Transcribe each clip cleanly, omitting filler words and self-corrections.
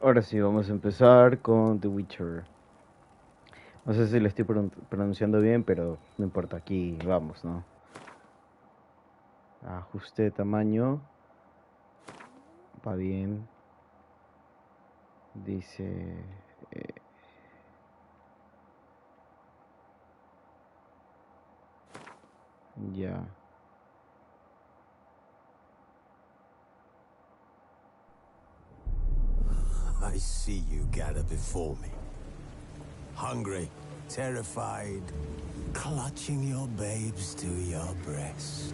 Ahora sí, vamos a empezar con The Witcher. No sé si lo estoy pronunciando bien, pero no importa, aquí vamos, ¿no? Ajuste de tamaño. Va bien. Dice... eh, ya. I see you gather before me. Hungry, terrified, clutching your babes to your breast.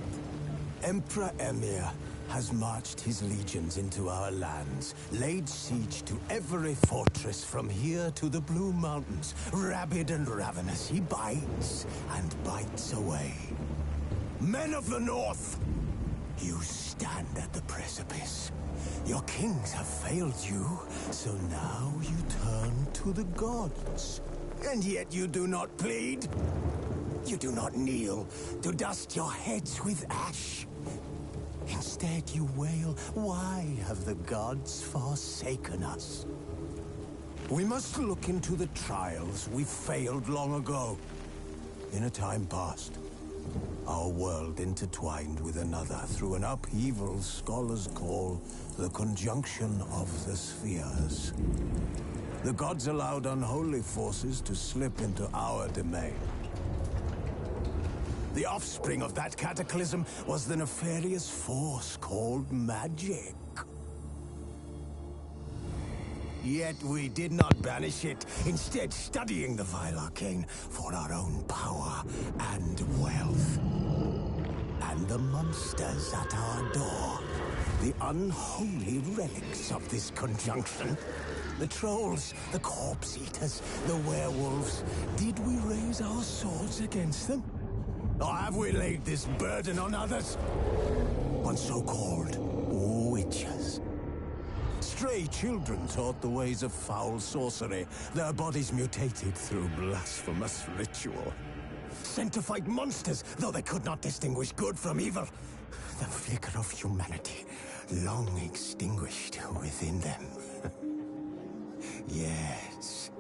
Emperor Emir has marched his legions into our lands, laid siege to every fortress from here to the Blue Mountains. Rabid and ravenous, he bites and bites away. Men of the North, you stand at the precipice. Your kings have failed you, so now you turn to the gods. And yet you do not plead. You do not kneel to dust your heads with ash. Instead you wail, why have the gods forsaken us? We must look into the trials we failed long ago. In a time past, our world intertwined with another through an upheaval scholars call the conjunction of the spheres. The gods allowed unholy forces to slip into our domain. The offspring of that cataclysm was the nefarious force called magic. Yet we did not banish it, instead studying the vile arcane for our own power and wealth. And the monsters at our door, the unholy relics of this conjunction. The trolls, the corpse eaters, the werewolves. Did we raise our swords against them? Or have we laid this burden on others? On so-called witches. Stray children taught the ways of foul sorcery, their bodies mutated through blasphemous ritual. Sent to fight monsters, though they could not distinguish good from evil. The flicker of humanity, long extinguished within them. Yes,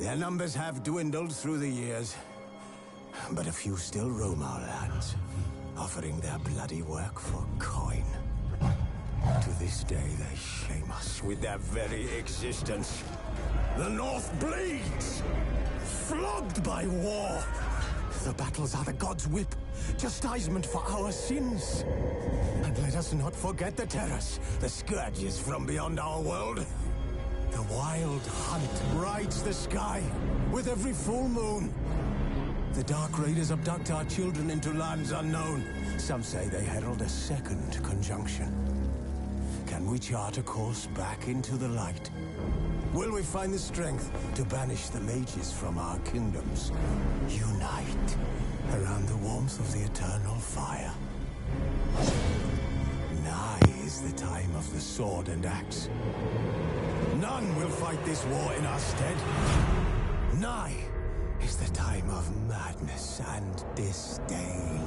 their numbers have dwindled through the years, but a few still roam our lands, offering their bloody work for coin. To this day, they shame us with their very existence. The North bleeds, flogged by war. The battles are the gods' whip, chastisement for our sins. And let us not forget the terrors, the scourges from beyond our world. The wild hunt rides the sky with every full moon. The Dark Raiders abduct our children into lands unknown. Some say they herald a second conjunction. Can we chart a course back into the light? Will we find the strength to banish the mages from our kingdoms? Unite around the warmth of the eternal fire. Nigh is the time of the sword and axe. None will fight this war in our stead. Nigh is the time of madness and disdain.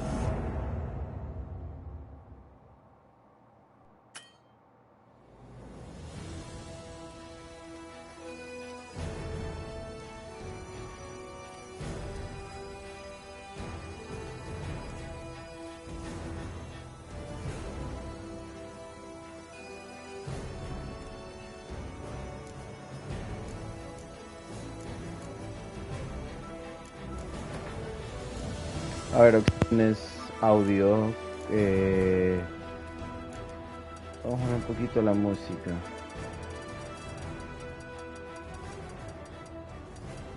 A ver, opciones audio. Vamos a ver un poquito la música.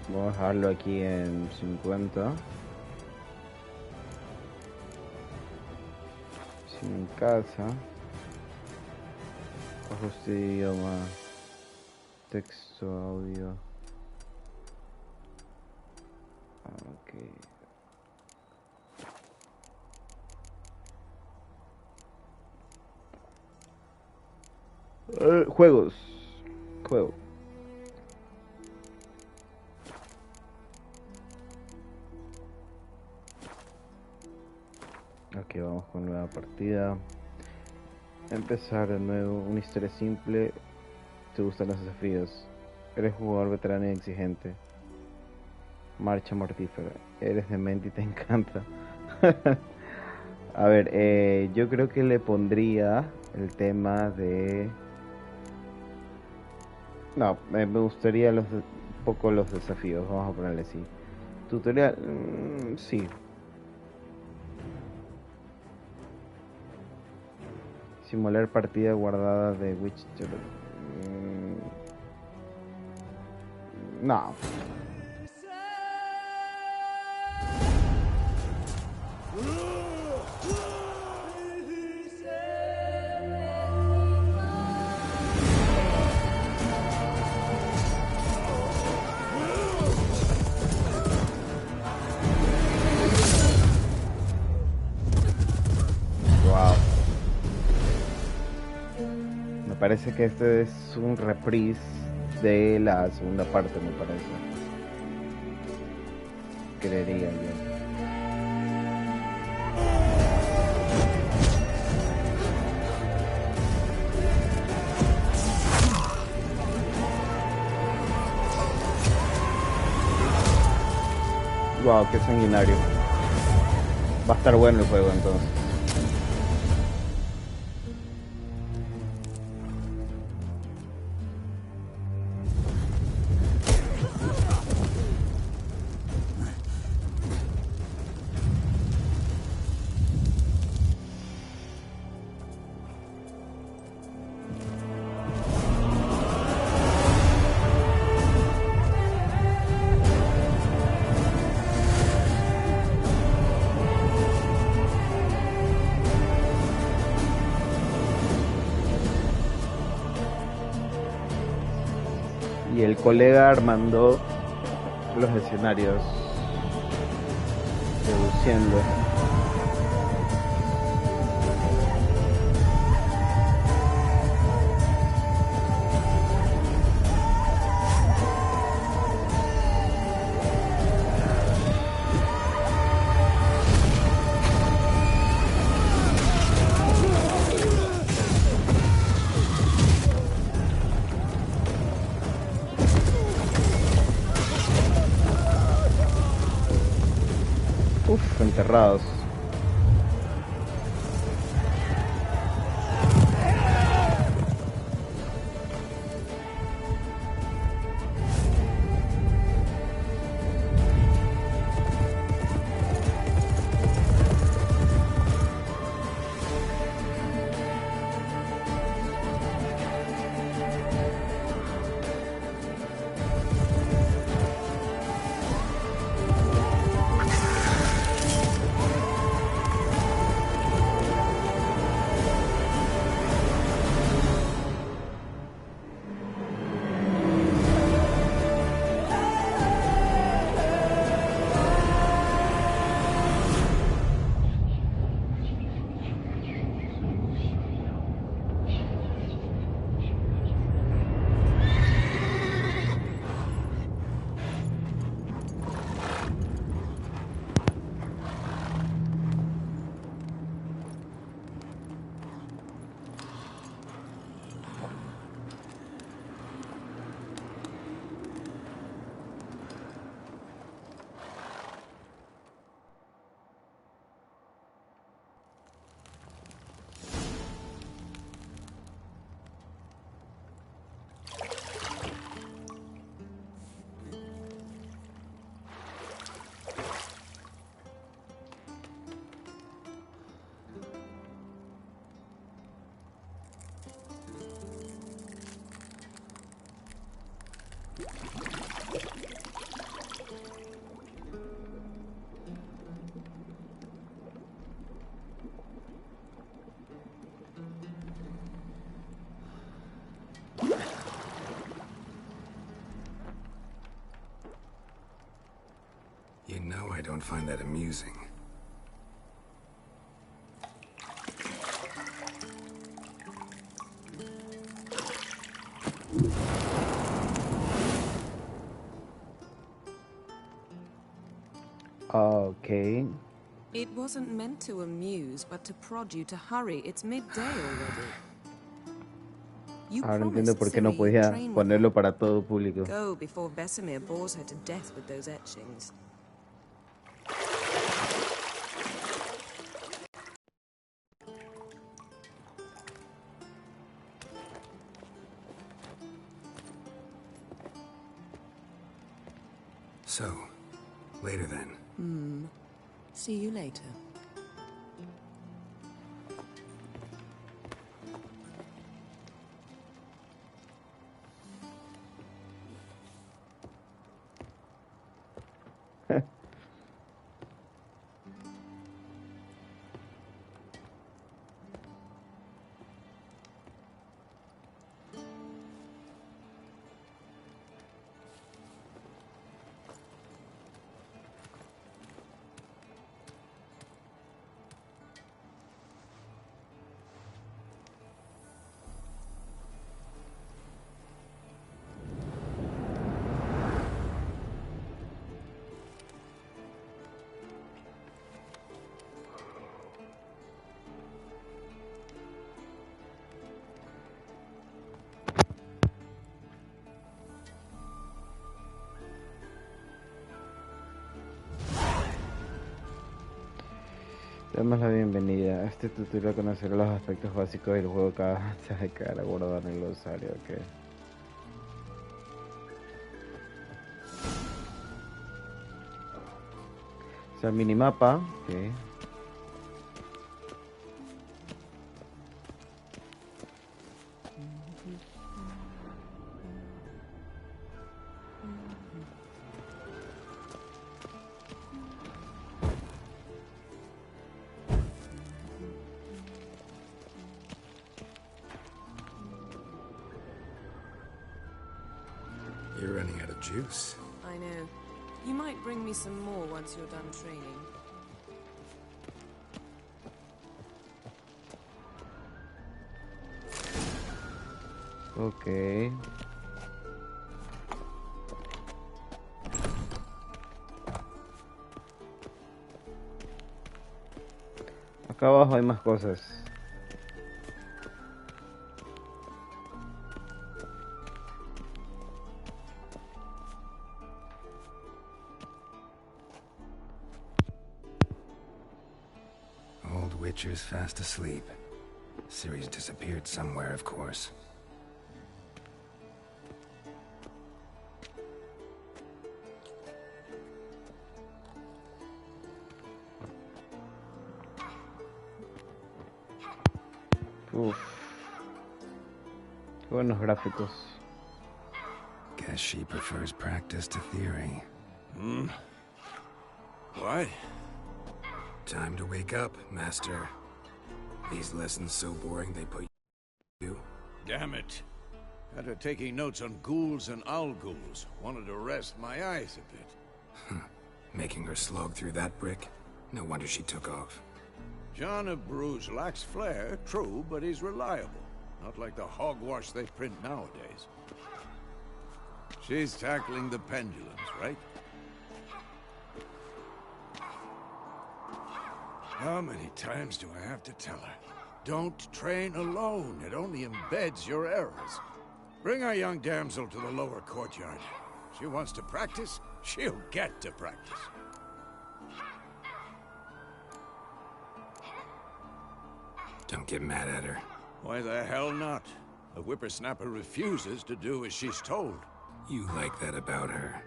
Vamos a dejarlo aquí en 50. Sin en casa. Ajuste de idioma. Texto, audio. Ok. Juegos. Juego. Ok, vamos con nueva partida. Empezar de nuevo. Una historia simple. ¿Te gustan los desafíos? Eres jugador veterano y exigente. Marcha mortífera. Eres demente y te encanta. A ver, yo creo que le pondría el tema de... No, me gustaría un poco los desafíos. Vamos a ponerle así. Tutorial, sí. Simular partida guardada de Witcher. No. Wow. Me parece que este es un reprise de la segunda parte, me parece. Creería yo. Wow, qué sanguinario. Va a estar bueno el juego entonces. Y el colega armando los escenarios, deduciendo. Uf, enterrados. don't find that amusing. Okay. It wasn't meant to amuse, but to prod you to hurry. It's midday already. You Ahora entiendo promised por qué no Ciri you'd podía train with ponerlo her. para todo público. Go before Vesemir bores her to death with those etchings. So, later then. See you later. Te damos la bienvenida. A este tutorial conocerás los aspectos básicos del juego que acabas de quedar guardado en el glosario. Okay. O sea, el minimapa. Okay. You're running out of juice. I know. You might bring me some more once you're done training. Ok. Acá abajo hay más cosas. Old Witcher's fast asleep. Ciri's disappeared somewhere, of course. Uf. Qué buenos gráficos. Guess she prefers practice to theory. What? Time to wake up, Master. These lessons so boring they put you. Damn it. After taking notes on ghouls and owl ghouls, wanted to rest my eyes a bit. Making her slog through that brick? No wonder she took off. John of Bruges lacks flair, true, but he's reliable. Not like the hogwash they print nowadays. She's tackling the pendulums, right? How many times do I have to tell her? Don't train alone. It only embeds your errors. Bring our young damsel to the lower courtyard. She wants to practice, she'll get to practice. Don't get mad at her. Why the hell not? The whippersnapper refuses to do as she's told. You like that about her.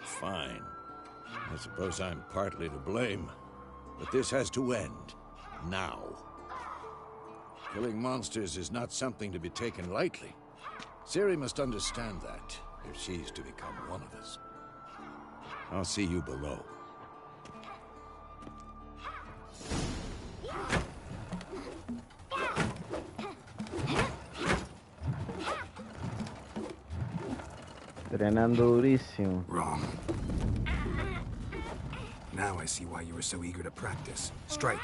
Fine. I suppose I'm partly to blame. But this has to end. Now. Killing monsters is not something to be taken lightly. Ciri must understand that, if she's to become one of us. I'll see you below. Entrenando durísimo. Wrong. Now I see why you were so eager to practice. Strike.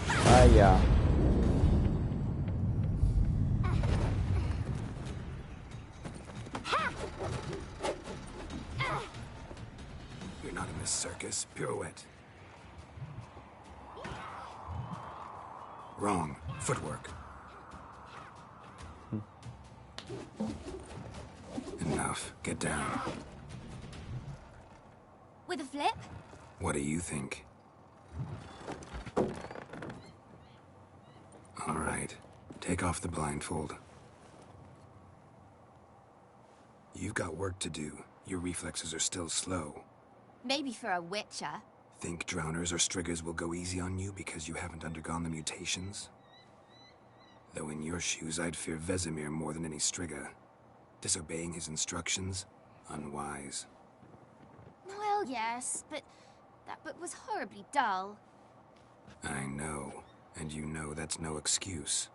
Vaya. You're not in this circus. Pirouette. Wrong. Footwork. Enough. Get down. With a flip? What do you think? All right. Take off the blindfold. You've got work to do. Your reflexes are still slow. Maybe for a witcher. Think drowners or striggers will go easy on you because you haven't undergone the mutations? Though in your shoes, I'd fear Vesemir more than any strigger. Disobeying his instructions? Unwise. Well, yes, but that book was horribly dull. I know. And you know that's no excuse.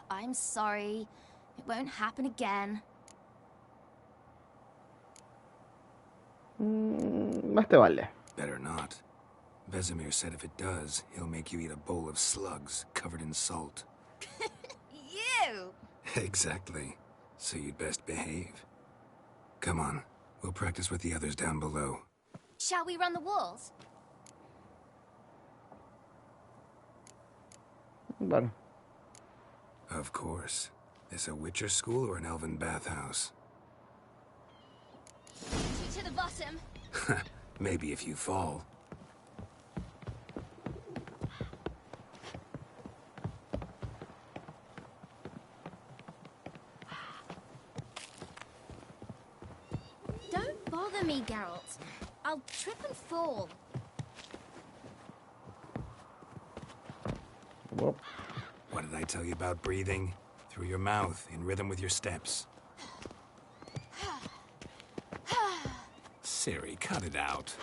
I'm sorry. It won't happen again. Más te vale. Better not. Vesemir said if it does, he'll make you eat a bowl of slugs covered in salt. You! Exactly. So you'd best behave. Come on. We'll practice with the others down below. Shall we run the walls? Bueno. Of course. This a Witcher school or an elven bathhouse? To the bottom. Maybe if you fall. Don't bother me, Geralt. I'll trip and fall. Whoop. What did I tell you about breathing? Through your mouth, in rhythm with your steps. Siri, cut it out.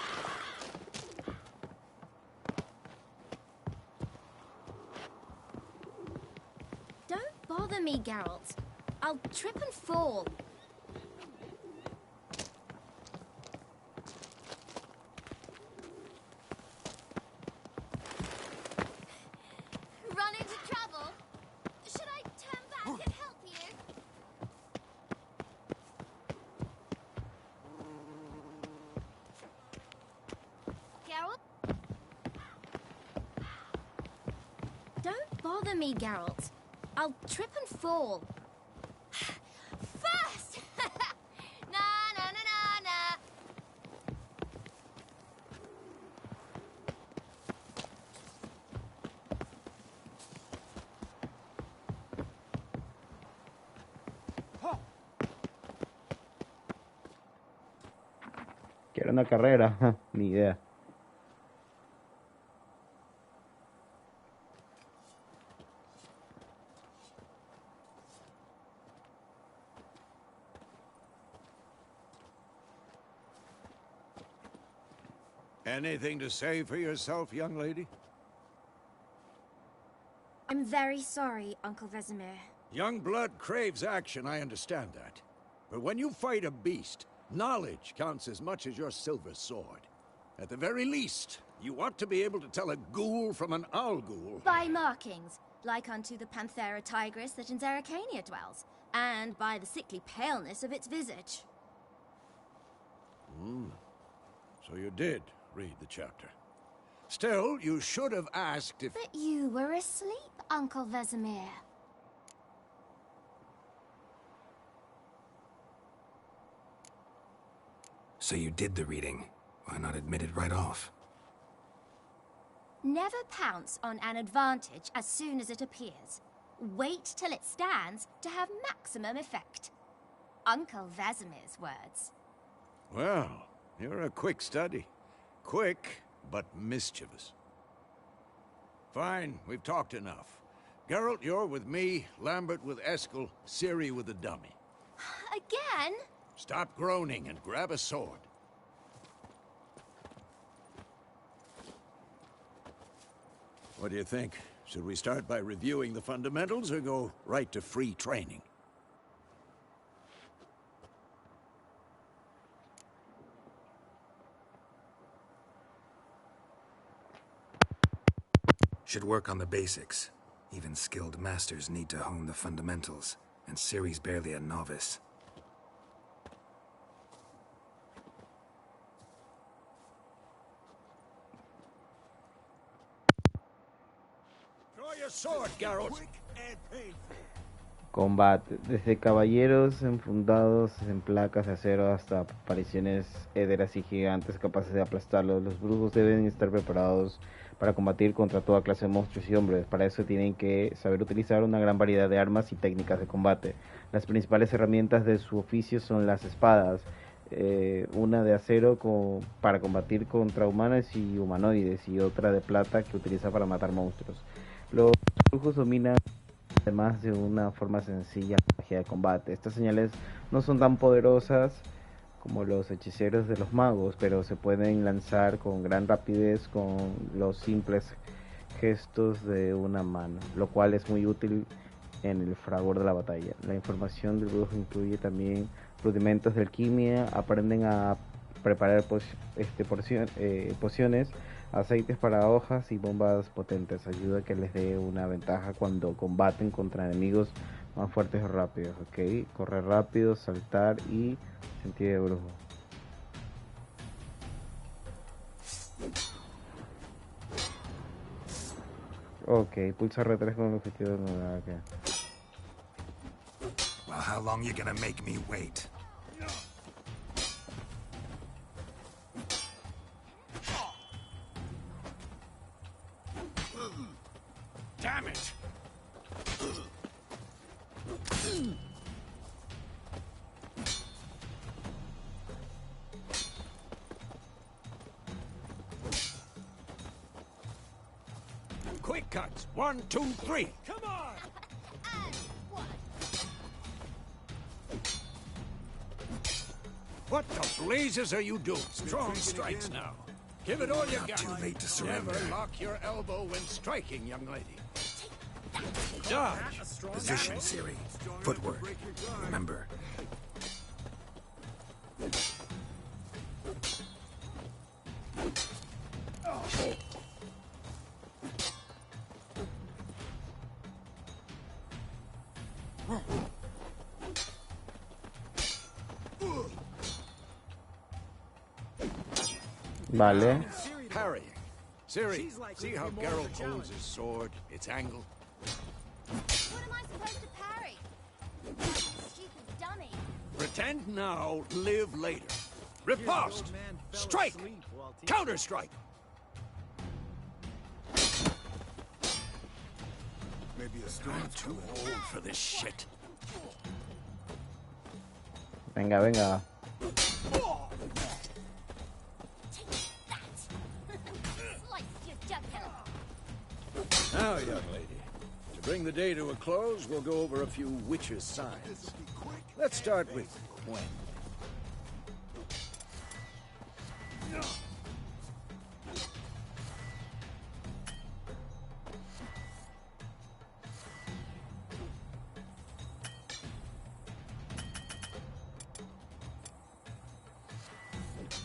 Don't bother me, Geralt. I'll trip and fall. Run into trouble? Should I turn back and help you? Geralt? Don't bother me, Geralt. I'll trip and fall. First! Na na na na na. Quiero una carrera. Ni idea. Anything to say for yourself, young lady? I'm very sorry, Uncle Vesemir. Young blood craves action, I understand that. But when you fight a beast, knowledge counts as much as your silver sword. At the very least, you ought to be able to tell a ghoul from an owl ghoul. By markings, like unto the Panthera tigris that in Zerrikania dwells, and by the sickly paleness of its visage. So you did read the chapter. Still, you should have asked if... But you were asleep, Uncle Vesemir. So you did the reading. Why not admit it right off? Never pounce on an advantage as soon as it appears. Wait till it stands to have maximum effect. Uncle Vesemir's words. Well, you're a quick study. Quick, but mischievous. Fine, we've talked enough. Geralt, you're with me, Lambert with Eskel, Ciri with the dummy. Again? Stop groaning and grab a sword. What do you think? Should we start by reviewing the fundamentals or go right to free training? Should work on the basics. Even skilled masters need to hone the fundamentals, and Ciri's barely a novice. Draw your sword, Geralt. Combate. Desde caballeros enfundados en placas de acero hasta apariciones éderas y gigantes capaces de aplastarlos, los brujos deben estar preparados para combatir contra toda clase de monstruos y hombres. Para eso tienen que saber utilizar una gran variedad de armas y técnicas de combate. Las principales herramientas de su oficio son las espadas, una de acero para combatir contra humanos y humanoides, y otra de plata que utiliza para matar monstruos. Los brujos dominan además de una forma sencilla la magia de combate. Estas señales no son tan poderosas como los hechiceros de los magos, pero se pueden lanzar con gran rapidez con los simples gestos de una mano, lo cual es muy útil en el fragor de la batalla. La información del brujo incluye también rudimentos de alquimia, aprenden a preparar pociones, aceites para hojas y bombas potentes. Ayuda a que les dé una ventaja cuando combaten contra enemigos más fuertes o rápidos. Ok, correr rápido, saltar y sentido de brujo. Ok, pulsa R3 con el objetivo de nuevo. Okay. Well, how long you gonna make me wait? Damn it! Quick cuts. 1, 2, 3. Come on! And one. What the blazes are you doing? Strong strikes now. Give it all you got. Too late to surrender. Never lock your elbow when striking, young lady. Dodge. Position, Ciri. Footwork. Remember. Vale. Parry. Ciri, see how Geralt holds his sword, its angle? What am I supposed to parry? Stupid dummy. Pretend now, live later. Riposte! Strike! Counter-strike! Maybe a I'm too old for this shit. Venga, venga. Slice your jugular. Now, young lady, to bring the day to a close, we'll go over a few witches' signs. Let's start with Gwen.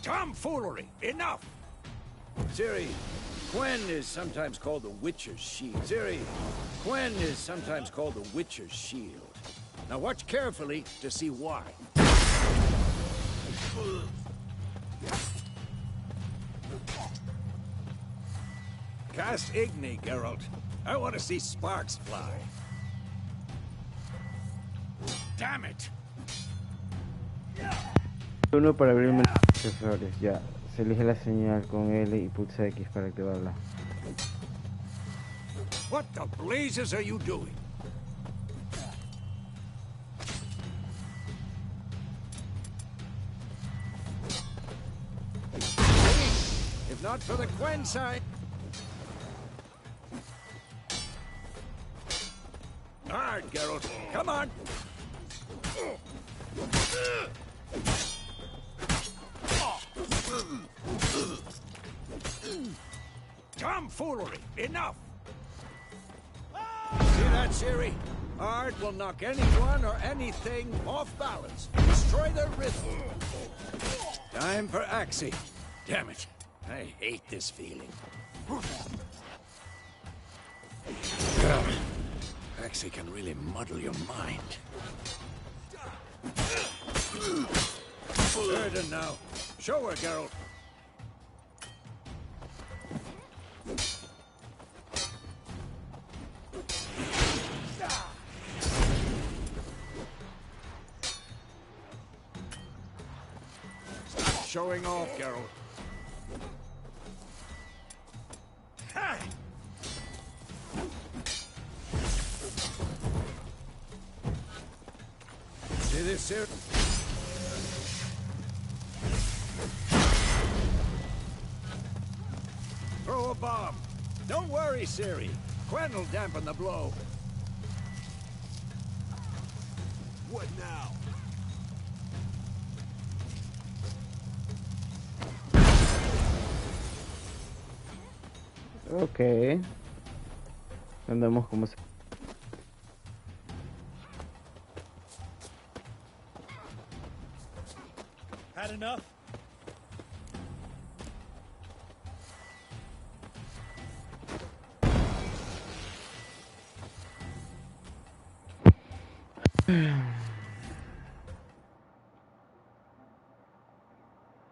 Tomfoolery! Enough! Ciri, Gwen is sometimes called the Witcher's Shield. Ciri, Gwen is sometimes called the Witcher's Shield. Now watch carefully to see why. Cast Igni, Geralt. I want to see sparks fly. Damn it! Uno para abrir accesorios. Ya. Se elige la señal con L y pulsa X para activarla. What the blazes are you doing? If not for the Gwen sign. Hard, Geralt. Come on. Tomfoolery. Enough. that, Siri? Art will knock anyone or anything off balance. Destroy their rhythm. Time for Axie. Damn it. I hate this feeling. Axie can really muddle your mind. Burden now. Show her, Geralt. Stop showing off, Geralt. See this here? Throw a bomb. Don't worry, Ciri. Quen will dampen the blow. What now? Ok. Andamos como... Had enough?